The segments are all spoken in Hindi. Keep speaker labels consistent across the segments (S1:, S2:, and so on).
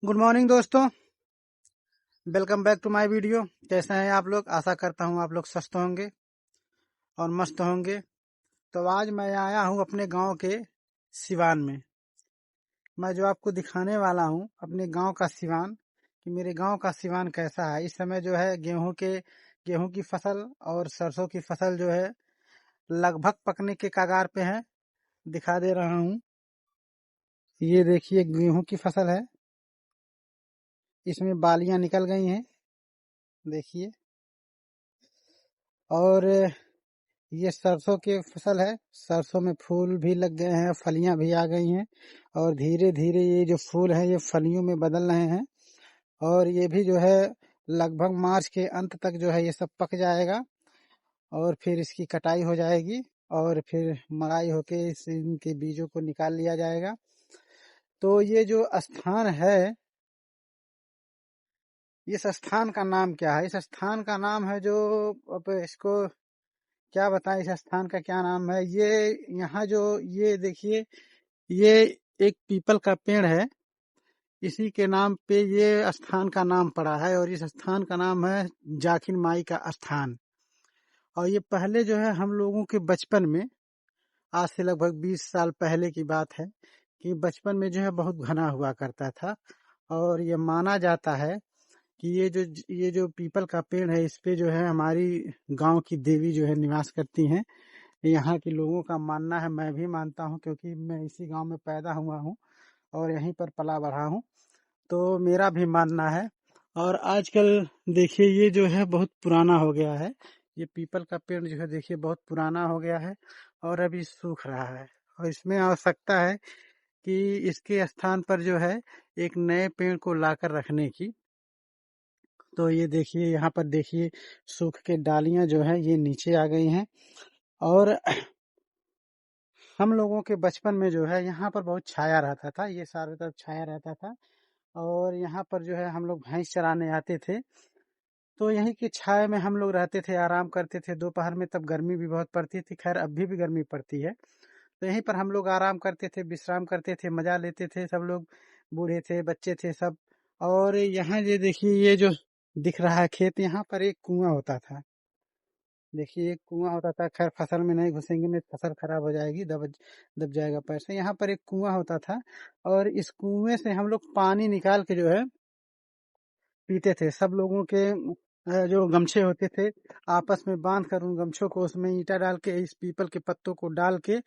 S1: गुड मॉर्निंग दोस्तों, welcome back to my video. कैसे हैं आप लोग? आशा करता हूं आप लोग स्वस्थ होंगे और मस्त होंगे। तो आज मैं आया हूं अपने गांव के सिवान में। मैं जो आपको दिखाने वाला हूं अपने गांव का सिवान, कि मेरे गांव का सिवान कैसा है। इस समय जो है गेहूं की फसल और सरसों की फसल जो है लगभग पकने के कगार पे है। दिखा दे रहा हूं, ये देखिए गेहूं की फसल है। इसमें बालियां निकल गई हैं, देखिए। और ये सरसों की फसल है। सरसों में फूल भी लग गए हैं, फलियां भी आ गई हैं और धीरे धीरे ये जो फूल है ये फलियों में बदल रहे हैं। और ये भी जो है लगभग मार्च के अंत तक जो है ये सब पक जाएगा और फिर इसकी कटाई हो जाएगी और फिर मड़ाई होके इनके बीजों को निकाल लिया जाएगा। तो ये जो स्थान है, इस स्थान का नाम क्या है? इस स्थान का नाम है जो, अब इसको क्या बताएं इस स्थान का क्या नाम है। ये यहाँ जो ये देखिए, ये एक पीपल का पेड़ है, इसी के नाम पे ये स्थान का नाम पड़ा है और इस स्थान का नाम है जाखिन माई का स्थान। और ये पहले जो है हम लोगों के बचपन में, आज से लगभग 20 साल पहले की बात है, कि बचपन में जो है बहुत घना हुआ करता था। और ये माना जाता है कि ये जो पीपल का पेड़ है, इस पे जो है हमारी गांव की देवी जो है निवास करती हैं। यहाँ के लोगों का मानना है, मैं भी मानता हूँ, क्योंकि मैं इसी गांव में पैदा हुआ हूँ और यहीं पर पला बढ़ा हूँ, तो मेरा भी मानना है। और आजकल देखिए ये जो है बहुत पुराना हो गया है। ये पीपल का पेड़ जो है देखिए बहुत पुराना हो गया है और अभी सूख रहा है। और इसमें आवश्यकता है कि इसके स्थान पर जो है एक नए पेड़ को लाकर रखने की। तो ये देखिए यहाँ पर देखिए सूख के डालियां जो है ये नीचे आ गई हैं। और हम लोगों के बचपन में जो है यहाँ पर बहुत छाया रहता था, ये चारों तरफ छाया रहता था। और यहाँ पर जो है हम लोग भैंस चराने आते थे, तो यहीं की छाया में हम लोग रहते थे, आराम करते थे। दोपहर में तब गर्मी भी बहुत पड़ती थी, खैर अभी भी गर्मी पड़ती है। तो यहीं पर हम लोग आराम करते थे, विश्राम करते थे, मजा लेते थे सब लोग, बूढ़े थे बच्चे थे सब। और यहाँ ये देखिए ये जो दिख रहा है खेत, यहाँ पर एक कुआं होता था। देखिए एक कुआं होता था, खैर फसल में नहीं घुसेंगे, नहीं फसल खराब हो जाएगी, दब दब जाएगा पैर से। यहाँ पर एक कुआं होता था और इस कुएं से हम लोग पानी निकाल के जो है पीते थे। सब लोगों के जो गमछे होते थे, आपस में बांध कर उन गमछों को उसमें ईंटा डाल के, इस पीपल के पत्तों को डाल के,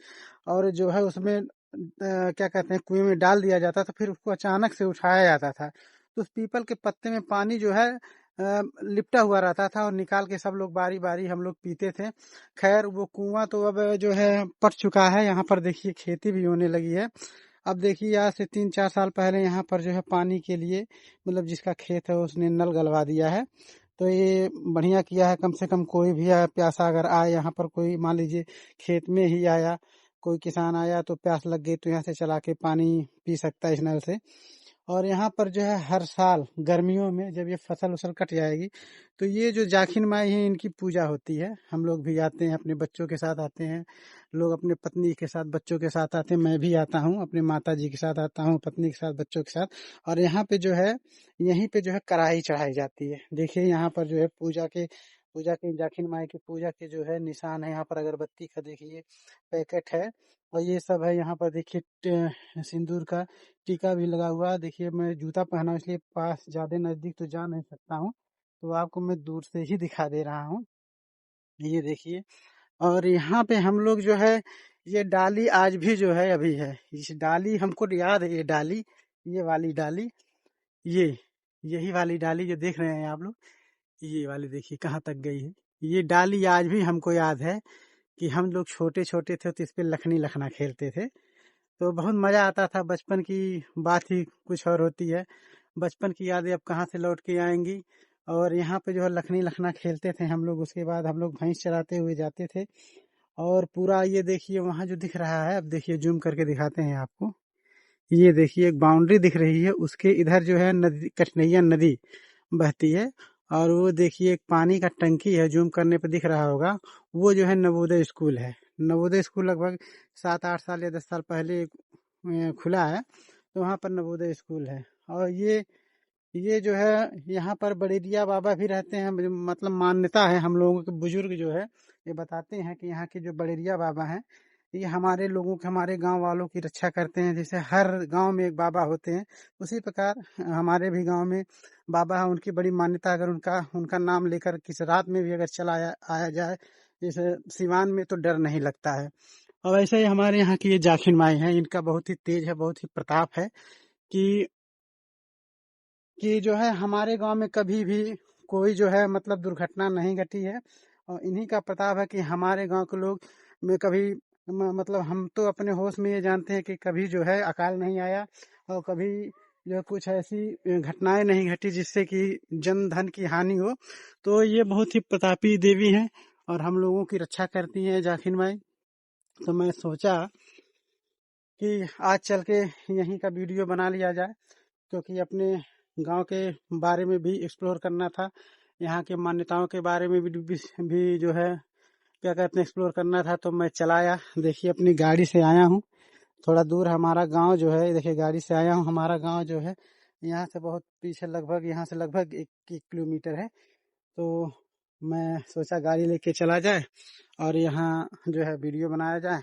S1: और जो है उसमें क्या कहते हैं, कुएं में डाल दिया जाता था। फिर उसको अचानक से उठाया जाता था, तो उस पीपल के पत्ते में पानी जो है लिपटा हुआ रहता था और निकाल के सब लोग बारी बारी हम लोग पीते थे। खैर वो कुआं तो अब जो है पट चुका है। यहाँ पर देखिए खेती भी होने लगी है। अब देखिए आज से 3-4 साल पहले यहाँ पर जो है पानी के लिए, मतलब जिसका खेत है उसने नल गलवा दिया है। तो ये बढ़िया किया है, कम से कम कोई भी आया प्यासा अगर आए यहाँ पर, कोई मान लीजिए खेत में ही आया, कोई किसान आया तो प्यास लग गई तो यहाँ से चला के पानी पी सकता है इस नल से। और यहाँ पर जो है हर साल गर्मियों में जब ये फसल उसल कट जाएगी, तो ये जो जाखिन माई है इनकी पूजा होती है। हम लोग भी आते हैं, अपने बच्चों के साथ आते हैं, लोग अपने पत्नी के साथ बच्चों के साथ आते हैं। मैं भी आता हूँ, अपने माता जी के साथ आता हूँ, पत्नी के साथ बच्चों के साथ। और यहाँ पे जो है, यहीं पे जो है कढ़ाई चढ़ाई जाती है। देखिए यहाँ पर जो है पूजा के जाखिन माई की पूजा के जो है निशान है। यहाँ पर अगरबत्ती का देखिए पैकेट है और ये सब है। यहाँ पर देखिए सिंदूर का टीका भी लगा हुआ है। देखिए मैं जूता पहना हूं, इसलिए पास ज्यादा नजदीक तो जा नहीं सकता हूँ, तो आपको मैं दूर से ही दिखा दे रहा हूँ। ये देखिए। और यहाँ पे हम लोग जो है, ये डाली आज भी जो है अभी है। इस डाली हमको याद है, ये डाली, ये वाली डाली, ये यही वाली डाली जो देख रहे हैं आप लोग, ये वाली देखिए कहाँ तक गई है। ये डाली आज भी हमको याद है कि हम लोग छोटे छोटे थे तो इस पे लखनी लखना खेलते थे। तो बहुत मजा आता था। बचपन की बात ही कुछ और होती है। बचपन की यादें अब कहाँ से लौट के आएंगी। और यहाँ पे जो है लखनी लखना खेलते थे हम लोग। उसके बाद हम लोग भैंस चराते हुए जाते थे। और पूरा ये देखिए वहां जो दिख रहा है, अब देखिए जूम करके दिखाते हैं आपको। ये देखिए एक बाउंड्री दिख रही है, उसके इधर जो है नदी, कठनैया नदी बहती है। और वो देखिए एक पानी का टंकी है, जूम करने पे दिख रहा होगा। वो जो है नवोदय स्कूल है। नवोदय स्कूल लगभग 7-8 साल या 10 साल पहले खुला है। तो वहाँ पर नवोदय स्कूल है। और ये जो है यहाँ पर बड़ेरिया बाबा भी रहते हैं, मतलब मान्यता है हम लोगों के बुजुर्ग जो है ये बताते हैं कि यहाँ के जो बड़ेरिया बाबा हैं ये हमारे लोगों के, हमारे गांव वालों की रक्षा करते हैं। जैसे हर गांव में एक बाबा होते हैं, उसी प्रकार हमारे भी गांव में बाबा है, उनकी बड़ी मान्यता। अगर उनका नाम लेकर किस रात में भी अगर चला आया जाए, जैसे सिवान में, तो डर नहीं लगता है। और वैसे ही हमारे यहाँ की ये जाखिन माई है, इनका बहुत ही तेज है, बहुत ही प्रताप है कि जो है हमारे गांव में कभी भी कोई जो है मतलब दुर्घटना नहीं घटी है। और इन्हीं का प्रताप है कि हमारे गांव के लोग में कभी मतलब हम तो अपने होश में ये जानते हैं कि कभी जो है अकाल नहीं आया, और कभी जो कुछ ऐसी घटनाएं नहीं घटी जिससे कि जन धन की हानि हो। तो ये बहुत ही प्रतापी देवी हैं और हम लोगों की रक्षा करती हैं जाखिन माई। तो मैं सोचा कि आज चल के यहीं का वीडियो बना लिया जाए, क्योंकि अपने गांव के बारे में भी एक्सप्लोर करना था, यहाँ के मान्यताओं के बारे में भी जो है क्या कहते हैं एक्सप्लोर करना था। तो मैं चलाया, देखिए अपनी गाड़ी से आया हूँ। थोड़ा दूर हमारा गांव जो है, देखिए गाड़ी से आया हूँ। हमारा गांव जो है यहाँ से बहुत पीछे, लगभग यहाँ से लगभग 1 किलोमीटर है। तो मैं सोचा गाड़ी लेके चला जाए और यहाँ जो है वीडियो बनाया जाए।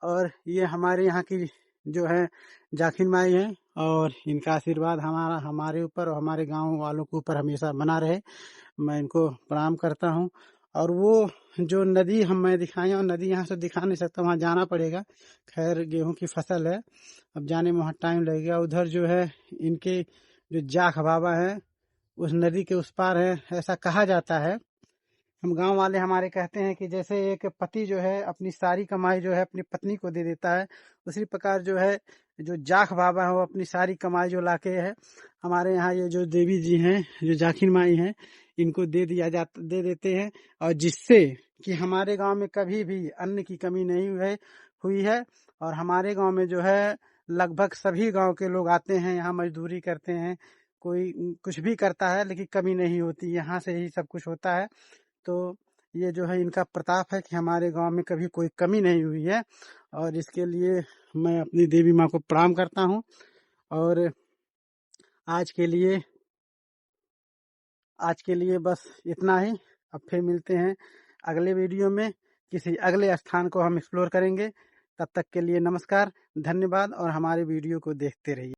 S1: और ये हमारे यहाँ की जो है जाखिन माई है, और इनका आशीर्वाद हमारे ऊपर और हमारे गांव वालों के ऊपर हमेशा बना रहे। मैं इनको प्रणाम करता हूँ। और वो जो नदी मैं दिखाया हूँ, नदी यहाँ से दिखा नहीं सकता, वहाँ जाना पड़ेगा। खैर गेहूं की फसल है, अब जाने में वहाँ टाइम लगेगा। उधर जो है इनके जो जाख बाबा है उस नदी के उस पार है, ऐसा कहा जाता है। हम गांव वाले हमारे कहते हैं कि जैसे एक पति जो है अपनी सारी कमाई जो है अपनी पत्नी को दे देता है, उसी प्रकार जो है जो जाख बाबा है वो अपनी सारी कमाई जो लाके है हमारे यहाँ ये जो देवी जी हैं, जो जाखिन माई हैं, इनको दे देते हैं। और जिससे कि हमारे गांव में कभी भी अन्न की कमी नहीं हुई है। और हमारे गांव में जो है लगभग सभी गांव के लोग आते हैं, यहाँ मजदूरी करते हैं, कोई कुछ भी करता है, लेकिन कमी नहीं होती, यहाँ से ही सब कुछ होता है। तो ये जो है इनका प्रताप है कि हमारे गांव में कभी कोई कमी नहीं हुई है। और इसके लिए मैं अपनी देवी माँ को प्रणाम करता हूँ। और आज के लिए बस इतना ही। अब फिर मिलते हैं अगले वीडियो में, किसी अगले स्थान को हम एक्सप्लोर करेंगे। तब तक के लिए नमस्कार, धन्यवाद, और हमारे वीडियो को देखते रहिए।